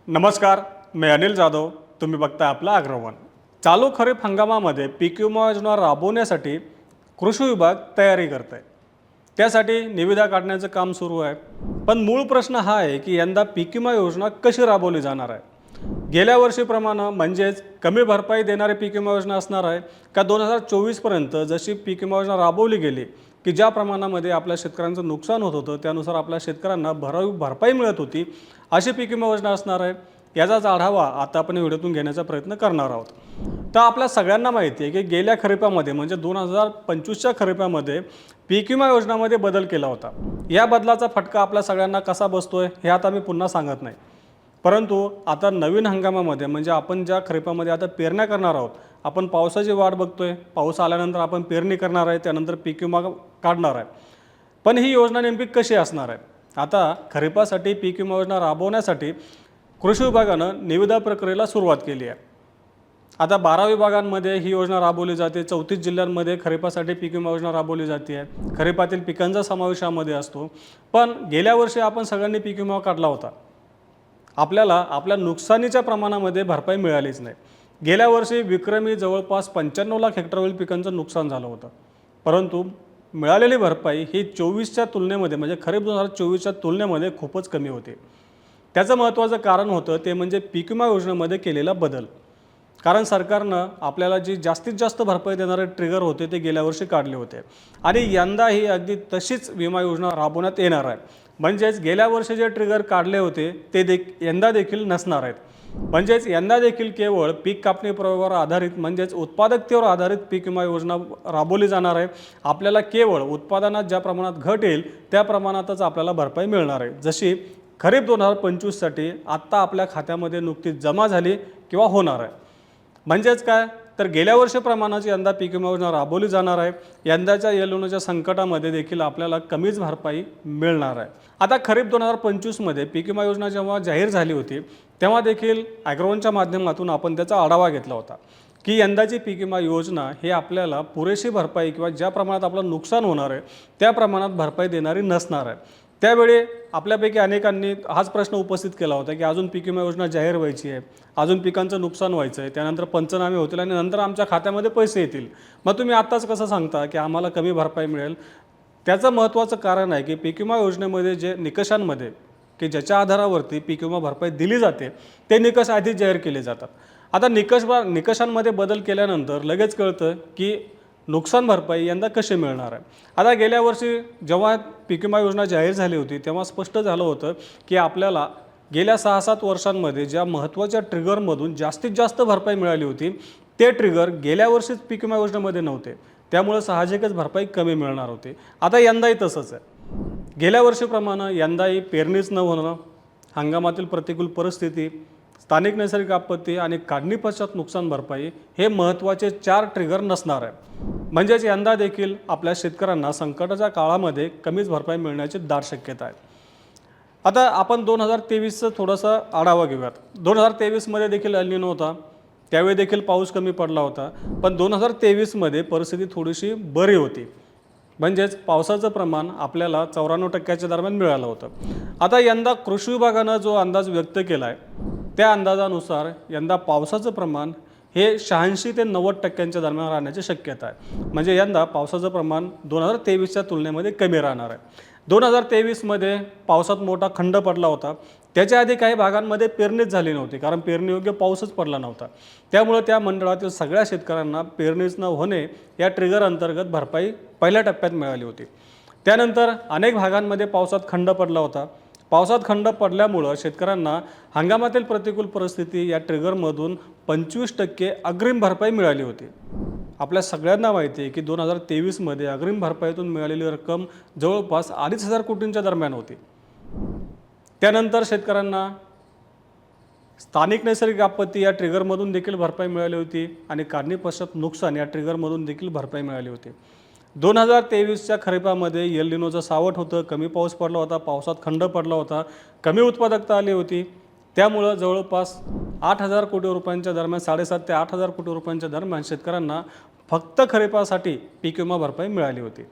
नमस्कार, मी अनिल जाधव. तुम्ही बघताय आपला अग्रवन. चालू खरीप हंगामामध्ये पीक विमा योजना राबवण्यासाठी कृषी विभाग तयारी करत आहे. त्यासाठी निविदा काढण्याचं काम सुरू आहे. पण मूळ प्रश्न हा आहे की यंदा पीक विमा योजना कशी राबवली जाणार आहे. गेल्या वर्षीप्रमाणे म्हणजेच कमी भरपाई देणारी पीक विमा योजना असणार आहे का 2024पर्यंत जशी पीक विमा योजना राबवली गेली की ज्या प्रमाणामध्ये आपल्या शेतकऱ्यांचं नुकसान होत होतं त्यानुसार आपल्या शेतकऱ्यांना भरपाई मिळत होती अशी पीक विमा योजना असणार आहे. याचाच आढावा आता आपण व्हिडिओतून घेण्याचा प्रयत्न करणार आहोत. तर आपल्या सगळ्यांना माहिती आहे की गेल्या खरीपामध्ये म्हणजे 2025च्या खरीपामध्ये पीक विमा योजनामध्ये बदल केला होता. या बदलाचा फटका आपल्या सगळ्यांना कसा बसतोय हे आता मी पुन्हा सांगत नाही. परंतु आता नवीन हंगामामध्ये म्हणजे आपण ज्या खरीपामध्ये आता पेरण्या करणार आहोत, आपण पावसाची वाट बघतोय. पाऊस आल्यानंतर आपण पेरणी करणार आहे, त्यानंतर पीक विमा काढणार आहे. पण ही योजना नेमकी कशी असणार आहे. आता खरीपासाठी पीक विमा योजना राबवण्यासाठी कृषी विभागानं निविदा प्रक्रियेला सुरुवात केली आहे. आता 12 विभागांमध्ये ही योजना राबवली जाते. 34 जिल्ह्यांमध्ये खरीपासाठी पीक विमा योजना राबवली जाते आहे. खरीपातील पिकांचा समावेश यामध्ये असतो. पण गेल्या वर्षी आपण सगळ्यांनी पीक विमा काढला होता. आपल्याला आपल्या नुकसानीच्या प्रमाणामध्ये भरपाई मिळालीच नाही. गेल्या वर्षी विक्रमी जवळपास 95 लाख हेक्टरवरील पिकांचं नुकसान झालं होतं. परंतु मिळालेली भरपाई ही 24च्या तुलनेमध्ये म्हणजे खरीप 2024च्या तुलनेमध्ये खूपच कमी होती. त्याचं महत्त्वाचं कारण होतं ते म्हणजे पीक विमा योजनेमध्ये केलेला बदल. कारण सरकारनं आपल्याला जी जास्तीत जास्त भरपाई देणारे ट्रिगर होते ते गेल्या वर्षी काढले होते आणि यंदाही अगदी तशीच विमा योजना राबवण्यात येणार आहे. म्हणजेच गेल्या वर्षी जे ट्रिगर काढले होते ते यंदा देखील नसणार आहेत. म्हणजेच यंदा देखील केवळ पीक कापणी प्रयोगावर आधारित म्हणजेच उत्पादकतेवर आधारित पीक विमा योजना राबवली जाणार आहे. आपल्याला केवळ उत्पादनात ज्या प्रमाणात घट येईल त्या प्रमाणातच आपल्याला भरपाई मिळणार आहे. जशी खरीप 2025साठी आत्ता आपल्या खात्यामध्ये नुकतीच जमा झाली किंवा होणार आहे. म्हणजेच काय तर गेल्या वर्षीप्रमाणेच यंदा पीक विमा योजना राबवली जाणार आहे. यंदाच्या एल निनोच्या संकटामध्ये देखील आपल्याला कमीच भरपाई मिळणार आहे. आता खरीप 2025मध्ये पीक विमा योजना जेव्हा जाहीर झाली होती तेव्हा देखील ॲग्रोवनच्या माध्यमातून आपण त्याचा आढावा घेतला होता की यंदाची पीक विमा योजना हे आपल्याला पुरेशी भरपाई किंवा ज्या प्रमाणात आपलं नुकसान होणार आहे त्या प्रमाणात भरपाई देणारी नसणार आहे. त्यावेळी आपल्यापैकी अनेकांनी हाच प्रश्न उपस्थित केला होता की अजून पीक विमा योजना जाहीर व्हायची आहे, अजून पिकांचं नुकसान व्हायचं आहे, त्यानंतर पंचनामे होतील आणि नंतर आमच्या खात्यामध्ये पैसे येतील. मग तुम्ही आत्ताच कसं सांगता की आम्हाला कमी भरपाई मिळेल. त्याचं महत्त्वाचं कारण आहे की पीक विमा योजनेमध्ये जे निकषांमध्ये की ज्याच्या आधारावरती पीक विमा भरपाई दिली जाते ते निकष आधीच जाहीर केले जातात. आता निकषांमध्ये बदल केल्यानंतर लगेच कळतं की नुकसान भरपाई यंदा कशी मिळणार आहे. आता गेल्या वर्षी जेव्हा पीक विमा योजना जाहीर झाली होती तेव्हा स्पष्ट झालं होतं की आपल्याला गेल्या 6-7 वर्षांमध्ये ज्या महत्त्वाच्या ट्रिगरमधून जास्तीत जास्त भरपाई मिळाली होती ते ट्रिगर गेल्या वर्षीच पीक विमा योजनेमध्ये नव्हते. त्यामुळे साहजिकच भरपाई कमी मिळणार होती. आता यंदाही तसंच आहे. गेल्या वर्षीप्रमाणे यंदाही पेरणीच न होणं, हंगामातील प्रतिकूल परिस्थिती, स्थानिक नैसर्गिक आपत्ती आणि काढणी पश्चात नुकसान भरपाई हे महत्त्वाचे 4 ट्रिगर नसणार आहे. म्हणजेच यंदा देखील आपल्या शेतकऱ्यांना संकटाच्या काळामध्ये कमीच भरपाई मिळण्याची दाट शक्यता आहे. आता आपण 2023चं थोडासा आढावा घेऊयात. 2023मध्ये देखील एल निनो होता. त्यावेळी देखील पाऊस कमी पडला होता. पण 2023मध्ये परिस्थिती थोडीशी बरी होती. म्हणजेच पावसाचं प्रमाण आपल्याला 94% दरम्यान मिळालं होतं. आता यंदा कृषी विभागानं जो अंदाज व्यक्त केला आहे त्या अंदाजानुसार यंदा पावसाचं प्रमाण हे 86 ते 90% दरम्यान राहण्याची शक्यता आहे. म्हणजे यंदा पावसाचं प्रमाण 2023च्या तुलनेमध्ये कमी राहणार आहे. 2023मध्ये पावसात मोठा खंड पडला होता. त्याच्या आधी काही भागांमध्ये पेरणीच झाली नव्हती कारण पेरणीयोग्य पाऊसच पडला नव्हता. त्यामुळे त्या मंडळातील सगळ्या शेतकऱ्यांना पेरणीच न होणे या ट्रिगर अंतर्गत भरपाई पहिल्या टप्प्यात मिळाली होती. त्यानंतर अनेक भागांमध्ये पावसात खंड पडला होता. पावसात खंड पडल्यामुळं शेतकऱ्यांना हंगामातील प्रतिकूल परिस्थिती या ट्रिगरमधून 25% अग्रिम भरपाई मिळाली होती. आपल्या सगळ्यांना माहिती आहे की 2023मध्ये अग्रिम भरपाईतून मिळालेली रक्कम जवळपास 2,500 कोटींच्या दरम्यान होती. त्यानंतर शेतकऱ्यांना स्थानिक नैसर्गिक आपत्ती या ट्रिगरमधून देखील भरपाई मिळाली होती आणि काढणी पश्चात नुकसान या ट्रिगरमधून देखील भरपाई मिळाली होती. 2023च्या खरीपामध्ये एल निनोचं सावट होतं, कमी पाऊस पडला होता, पावसात खंड पडला होता, कमी उत्पादकता आली होती. त्यामुळं जवळपास 8,000 कोटी रुपयांच्या दरम्यान 7,500 ते 8,000 कोटी रुपयांच्या दरम्यान शेतकऱ्यांना फक्त खरीपासाठी पीक विमा भरपाई मिळाली होती.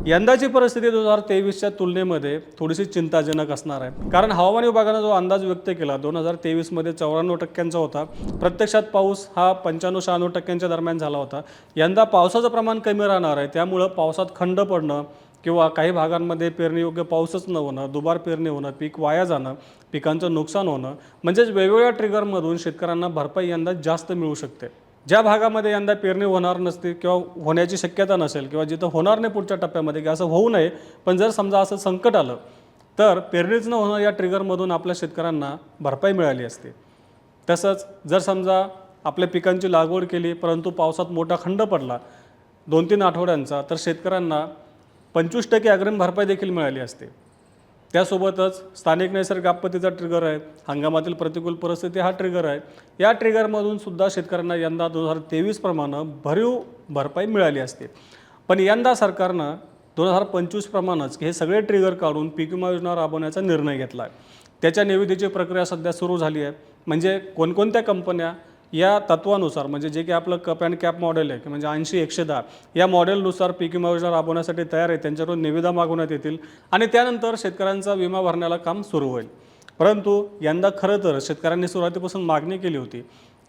यंदाची परिस्थिती 2023च्या तुलनेमध्ये थोडीशी चिंताजनक असणार आहे, कारण हवामान विभागानं जो अंदाज व्यक्त केला 2023मध्ये 94% होता, प्रत्यक्षात पाऊस हा 95-96% दरम्यान झाला होता. यंदा पावसाचं प्रमाण कमी राहणार आहे, त्यामुळं पावसात खंड पडणं किंवा काही भागांमध्ये पेरणीयोग्य पाऊसच न होणं, दुबार पेरणी होणं, पीक वाया जाणं, पिकांचं नुकसान होणं, म्हणजेच वेगवेगळ्या ट्रिगरमधून शेतकऱ्यांना भरपाई यंदा जास्त मिळू शकते. ज्या भागामध्ये यंदा पेरणी होणार नसते किंवा होण्याची शक्यता नसेल किंवा जिथं होणार नाही पुढच्या टप्प्यामध्ये की असं होऊ नये, पण जर समजा असं संकट आलं तर पेरणीच न होणं या ट्रिगरमधून आपल्या शेतकऱ्यांना भरपाई मिळाली असते. तसंच जर समजा आपल्या पिकांची लागवड केली परंतु पावसात मोठा खंड पडला 2-3 आठवड्यांचा, तर शेतकऱ्यांना 25% अग्रिम भरपाई देखील मिळाली असते. त्यासोबतच स्थानिक नैसर्गिक आपत्तीचा ट्रिगर आहे, हंगामातील प्रतिकूल परिस्थिती हा ट्रिगर आहे. या ट्रिगरमधून सुद्धा शेतकऱ्यांना यंदा 2023 प्रमाणे भरीव भरपाई मिळाली असते. पण यंदा सरकारनं 2025 प्रमाणेच हे सगळे ट्रिगर काढून पीक विमा योजना राबवण्याचा निर्णय घेतला आहे. त्याच्या निविदेची प्रक्रिया सध्या सुरू झाली आहे. म्हणजे कोणकोणत्या कंपन्या या तत्वानुसार, म्हणजे जे की आपलं कप अँड कॅप मॉडेल आहे की म्हणजे 80-110 या मॉडेलनुसार पीक विमा योजना राबवण्यासाठी तयार आहे, त्यांच्याकडून निविदा मागवण्यात येतील आणि त्यानंतर शेतकऱ्यांचा विमा भरण्याला काम सुरू होईल. परंतु यंदा खरं तर शेतकऱ्यांनी सुरुवातीपासून मागणी केली होती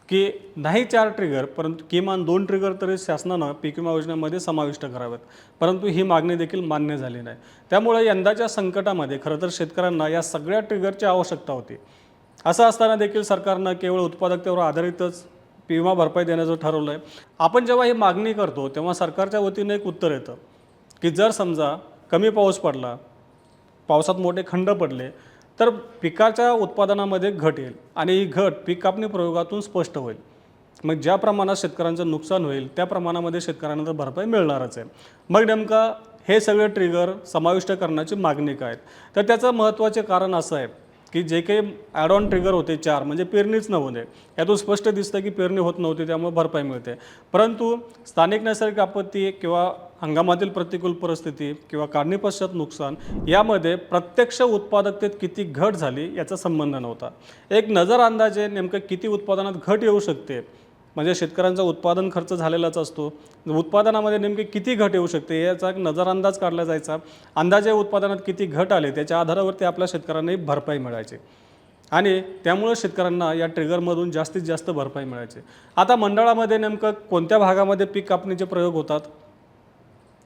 की नाही 4 ट्रिगर परंतु किमान 2 ट्रिगर तरी शासनानं पीक विमा योजनेमध्ये समाविष्ट करावेत, परंतु ही मागणी देखील मान्य झाली नाही. त्यामुळे यंदाच्या संकटामध्ये खरं तर शेतकऱ्यांना या सगळ्या ट्रिगरची आवश्यकता होती. असं असताना देखील सरकारनं केवळ उत्पादकतेवर आधारितच विमा भरपाई देण्याचं ठरवलं आहे. आपण जेव्हा ही मागणी करतो तेव्हा सरकारच्या वतीनं एक उत्तर येतं की जर समजा कमी पाऊस पडला, पावसात मोठे खंड पडले, तर पिकाच्या उत्पादनामध्ये घट येईल आणि ही घट पीक कापणी प्रयोगातून स्पष्ट होईल. मग ज्या प्रमाणात शेतकऱ्यांचं नुकसान होईल त्या प्रमाणामध्ये शेतकऱ्यांना तर भरपाई मिळणारच आहे. मग नेमका हे सगळे ट्रिगर समाविष्ट करण्याची मागणी काय? तर त्याचं महत्त्वाचे कारण असं आहे की जे काही ॲड ऑन ट्रिगर होते 4 म्हणजे पेरणीच नव्हते, यातून स्पष्ट दिसतं की पेरणी होत नव्हती त्यामुळे भरपाई मिळते. परंतु स्थानिक नैसर्गिक आपत्ती किंवा हंगामातील प्रतिकूल परिस्थिती किंवा काढणी पश्चात नुकसान यामध्ये प्रत्यक्ष उत्पादकतेत किती घट झाली याचा संबंध नव्हता. एक नजर अंदाजे नेमकं किती उत्पादनात घट येऊ शकते, म्हणजे शेतकऱ्यांचा उत्पादन खर्च झालेलाच असतो, उत्पादनामध्ये नेमकी किती घट येऊ शकते याचा एक नजर अंदाज काढला जायचा. अंदाजे उत्पादनात किती घट आले त्याच्या आधारावरती आपल्या शेतकऱ्यांनाही भरपाई मिळायची आणि त्यामुळे शेतकऱ्यांना या ट्रिगरमधून जास्तीत जास्त भरपाई मिळायची. आता मंडळामध्ये नेमकं कोणत्या भागामध्ये पीक कापणीचे प्रयोग होतात,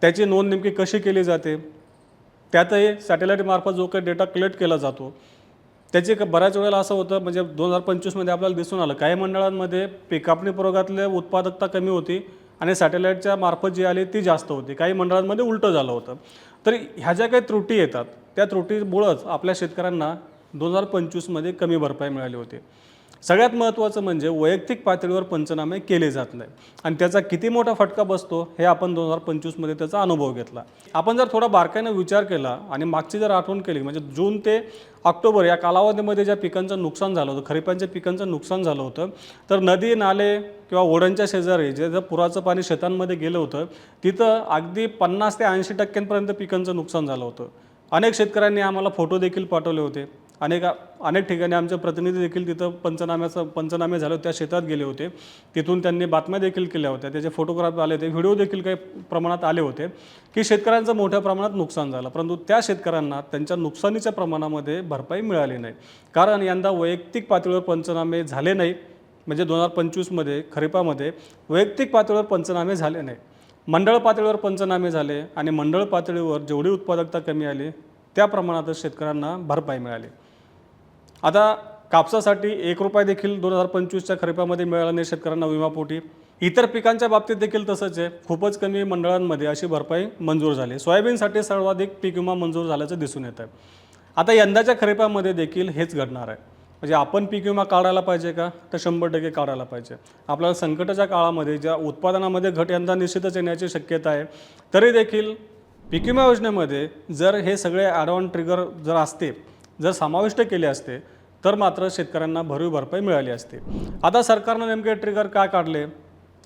त्याची नोंद नेमकी कशी केली जाते, त्यातही सॅटेलाईटमार्फत जो काही डेटा कलेक्ट केला जातो त्याची बऱ्याच वेळेला असं होतं, म्हणजे 2025मध्ये आपल्याला दिसून आलं काही मंडळांमध्ये पीक कापणी प्रयोगातल्या उत्पादकता कमी होती आणि सॅटेलाईटच्या मार्फत जी आली ती जास्त होती, काही मंडळांमध्ये उलटं झालं होतं. तर ह्या ज्या काही त्रुटी येतात त्या त्रुटीमुळंच आपल्या शेतकऱ्यांना 2025मध्ये कमी भरपाई मिळाली होती. सगळ्यात महत्त्वाचं म्हणजे वैयक्तिक पातळीवर पंचनामे केले जात नाही आणि त्याचा किती मोठा फटका बसतो हे आपण 2025मध्ये त्याचा अनुभव घेतला. आपण जर थोडा बारकाईनं विचार केला आणि मागची जर आठवण केली, म्हणजे जून ते ऑक्टोबर या कालावधीमध्ये ज्या पिकांचं नुकसान झालं होतं, खरीपांच्या पिकांचं नुकसान झालं होतं, तर नदी नाले किंवा ओढ्यांच्या शेजारी जे पुराचं पाणी शेतांमध्ये गेलं होतं तिथं अगदी 50 ते 80% पिकांचं नुकसान झालं होतं. अनेक शेतकऱ्यांनी आम्हाला फोटो देखील पाठवले होते. अनेक ठिकाणी आमचे प्रतिनिधी देखील तिथं पंचनामे झाले, त्या शेतात गेले होते, तिथून त्यांनी बातम्या देखील केल्या होत्या, त्याचे फोटोग्राफ आले होते, व्हिडिओ देखील काही प्रमाणात आले होते की शेतकऱ्यांचं मोठ्या प्रमाणात नुकसान झालं. परंतु त्या शेतकऱ्यांना त्यांच्या नुकसानीच्या प्रमाणामध्ये भरपाई मिळाली नाही, कारण यंदा वैयक्तिक पातळीवर पंचनामे झाले नाही. म्हणजे 2025मध्ये खरीपामध्ये वैयक्तिक पातळीवर पंचनामे झाले नाही, मंडळ पातळीवर पंचनामे झाले आणि मंडळ पातळीवर जेवढी उत्पादकता कमी आली त्या प्रमाणातच शेतकऱ्यांना भरपाई मिळाली. आता कापसासाठी ₹1 देखील 2025च्या खरीपामध्ये मिळाला नाही शेतकऱ्यांना विमापोटी. इतर पिकांच्या बाबतीत देखील तसंच आहे, खूपच कमी मंडळांमध्ये अशी भरपाई मंजूर झाली. सोयाबीनसाठी सर्वाधिक पीक विमा मंजूर झाल्याचं दिसून येतं. आता यंदाच्या खरीपामध्ये देखील हेच घडणार आहे. म्हणजे आपण पीक विमा काढायला पाहिजे का, तर 100% काढायला पाहिजे. आपल्याला संकटाच्या काळामध्ये ज्या उत्पादनामध्ये घट यंदा निश्चितच येण्याची शक्यता आहे, तरी देखील पीक विमा योजनेमध्ये जर हे सगळे ॲड ऑन ट्रिगर जर समाविष्ट केले असते तर मात्र शेतकऱ्यांना भरीव भरपाई मिळाली असते. आता सरकारनं नेमके ट्रिगर का काढले?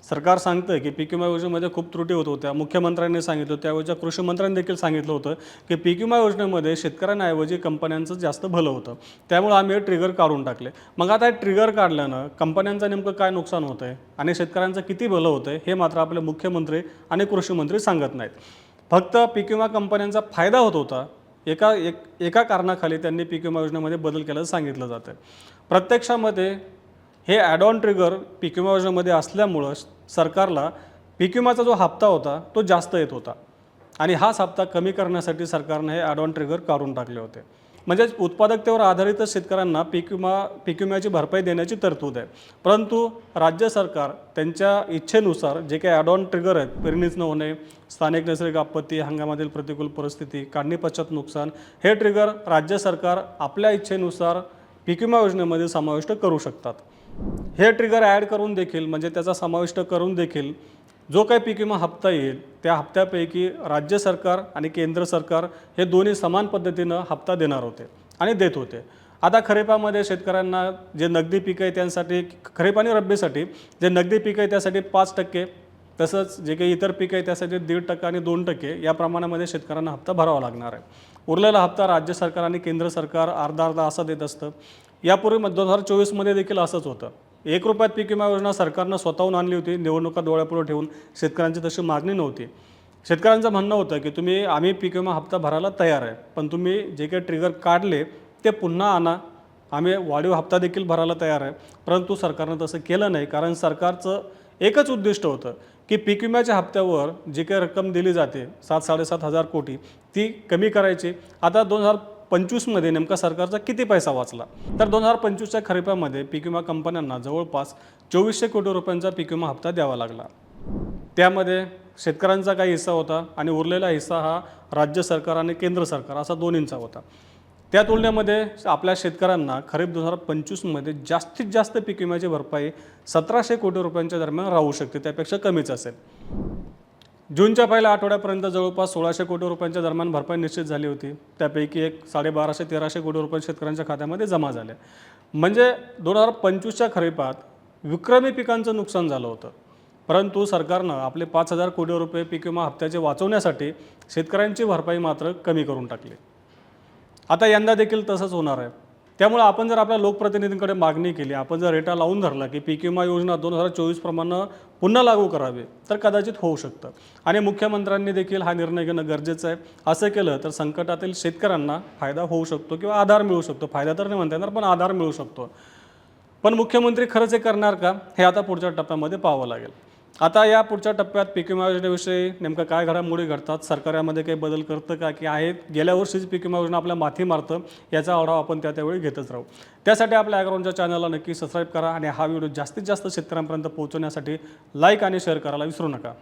सरकार सांगतं की पीक विमा योजनेमध्ये खूप त्रुटी होत होत्या. मुख्यमंत्र्यांनी सांगितलं, त्यावेळेच्या कृषी मंत्र्यांनी देखील सांगितलं होतं की पीक विमा योजनेमध्ये शेतकऱ्यांऐवजी कंपन्यांचं जास्त भलं होतं, त्यामुळे आम्ही हे ट्रिगर काढून टाकले. मग आता हे ट्रिगर काढल्यानं कंपन्यांचं नेमकं काय नुकसान होतं आहे आणि शेतकऱ्यांचं किती भलं होतं आहे हे मात्र आपले मुख्यमंत्री आणि कृषी मंत्री सांगत नाहीत. फक्त पीक विमा कंपन्यांचा फायदा होत होता, एका कारणाखाली त्यांनी पीक विमा योजनेमध्ये बदल केल्याचं सांगितलं जातं. प्रत्यक्षामध्ये हे ॲड ऑन ट्रिगर पीक विमा योजनेमध्ये असल्यामुळं सरकारला पीक विमाचा जो हप्ता होता तो जास्त येत होता आणि हाच हप्ता कमी करण्यासाठी सरकारने हे ॲड ऑन ट्रिगर काढून टाकले होते. म्हणजेच उत्पादकतेवर आधारितच शेतकऱ्यांना पीक विम्याची भरपाई देण्याची तरतूद आहे. परंतु राज्य सरकार त्यांच्या इच्छेनुसार जे काही ॲड ऑन ट्रिगर आहेत, पेरणीच न होणे, स्थानिक नैसर्गिक आपत्ती, हंगामातील प्रतिकूल परिस्थिती, काढणी पश्चात नुकसान, हे ट्रिगर राज्य सरकार आपल्या इच्छेनुसार पीक विमा योजनेमध्ये समाविष्ट करू शकतात. हे ट्रिगर ॲड करून देखील म्हणजे त्याचा समाविष्ट करून देखील जो काही पीक विमा हप्ता येईल त्या हप्त्यापैकी राज्य सरकार आणि केंद्र सरकार हे दोन्ही समान पद्धतीनं हप्ता देणार होते आणि देत होते. आता खरीपामध्ये शेतकऱ्यांना जे नगदी पीक आहे त्यांसाठी, खरीप आणि रब्बीसाठी जे नगदी पीक आहे त्यासाठी 5%, तसंच जे काही इतर पीक आहे त्यासाठी 1.5% आणि 2% या प्रमाणामध्ये शेतकऱ्यांना हप्ता भरावा लागणार आहे. उरलेला हप्ता राज्य सरकार आणि केंद्र सरकार अर्धा असा देत असतं. यापूर्वी 2024मध्ये देखील असंच होतं. 1 रुपयात पीक विमा योजना सरकारनं स्वतःहून आणली होती. निवडणुका डोळ्यापुढे ठेवून शेतकऱ्यांची तशी मागणी नव्हती. शेतकऱ्यांचं म्हणणं होतं की आम्ही पीक विमा हप्ता भरायला तयार आहे, पण तुम्ही जे काही ट्रिगर काढले ते पुन्हा आणा, आम्ही वाढीव हप्ता देखील भरायला तयार आहे. परंतु सरकारनं तसं केलं नाही, कारण सरकारचं एकच उद्दिष्ट होतं की पीक विम्याच्या हप्त्यावर जी काही रक्कम दिली जाते 7-7.5 हजार कोटी ती कमी करायची. आता 2025मध्ये नेमका सरकारचा किती पैसा वाचला, तर 2025च्या खरीपामध्ये पीक विमा कंपन्यांना जवळपास 2400 कोटी रुपयांचा पीक विमा हप्ता द्यावा लागला. त्यामध्ये शेतकऱ्यांचा काही हिस्सा होता आणि उरलेला हिस्सा हा राज्य सरकार आणि केंद्र सरकार असा दोन्हींचा होता. त्या तुलनेमध्ये आपल्या शेतकऱ्यांना खरीप 2025मध्ये जास्तीत जास्त पीक विम्याची भरपाई 1700 कोटी रुपयांच्या दरम्यान राहू शकते, त्यापेक्षा कमीच असेल. जूनच्या पहिल्या आठवड्यापर्यंत जवळपास 1600 कोटी रुपयांच्या दरम्यान भरपाई निश्चित झाली होती. त्यापैकी 1250-1300 कोटी रुपये शेतकऱ्यांच्या खात्यामध्ये जमा झाले. म्हणजे 2025च्या खरीपात विक्रमी पिकांचं नुकसान झालं होतं. परंतु सरकारनं आपले 5000 कोटी रुपये पीक विमा हप्त्याचे वाचवण्यासाठी शेतकऱ्यांची भरपाई मात्र कमी करून टाकली. आता यंदा देखील तसंच होणार आहे. त्यामुळे आपण जर आपल्या लोकप्रतिनिधींकडे मागणी केली, आपण जर रेटा लावून धरला की पीक विमा योजना 2024 प्रमाणे पुन्हा लागू करावी, तर कदाचित होऊ शकतं. आणि मुख्यमंत्र्यांनी देखील हा निर्णय घेणं गरजेचं आहे. असं केलं तर संकटातील शेतकऱ्यांना फायदा होऊ शकतो किंवा आधार मिळू शकतो. फायदा तर नाही म्हणता येणार, पण आधार मिळू शकतो. पण मुख्यमंत्री खरंच हे करणार का, हे आता पुढच्या टप्प्यामध्ये पाहावं लागेल. आता या पुढच्या टप्प्यात पीक विमा योजनेविषयी नेमकं काय घडामोडी घडतात, सरकार यामध्ये काही बदल करतं का, की आहे गेल्या वर्षीच पीक विमा योजना आपल्या माथी मारतं, याचा आढावा आपण त्यावेळी घेतच राहू. त्यासाठी आपल्या ॲग्रोवनच्या चॅनलला नक्की सबस्क्राईब करा आणि हा व्हिडिओ जास्तीत जास्त शेतकऱ्यांपर्यंत पोहोचवण्यासाठी लाईक आणि शेअर करायला विसरू नका.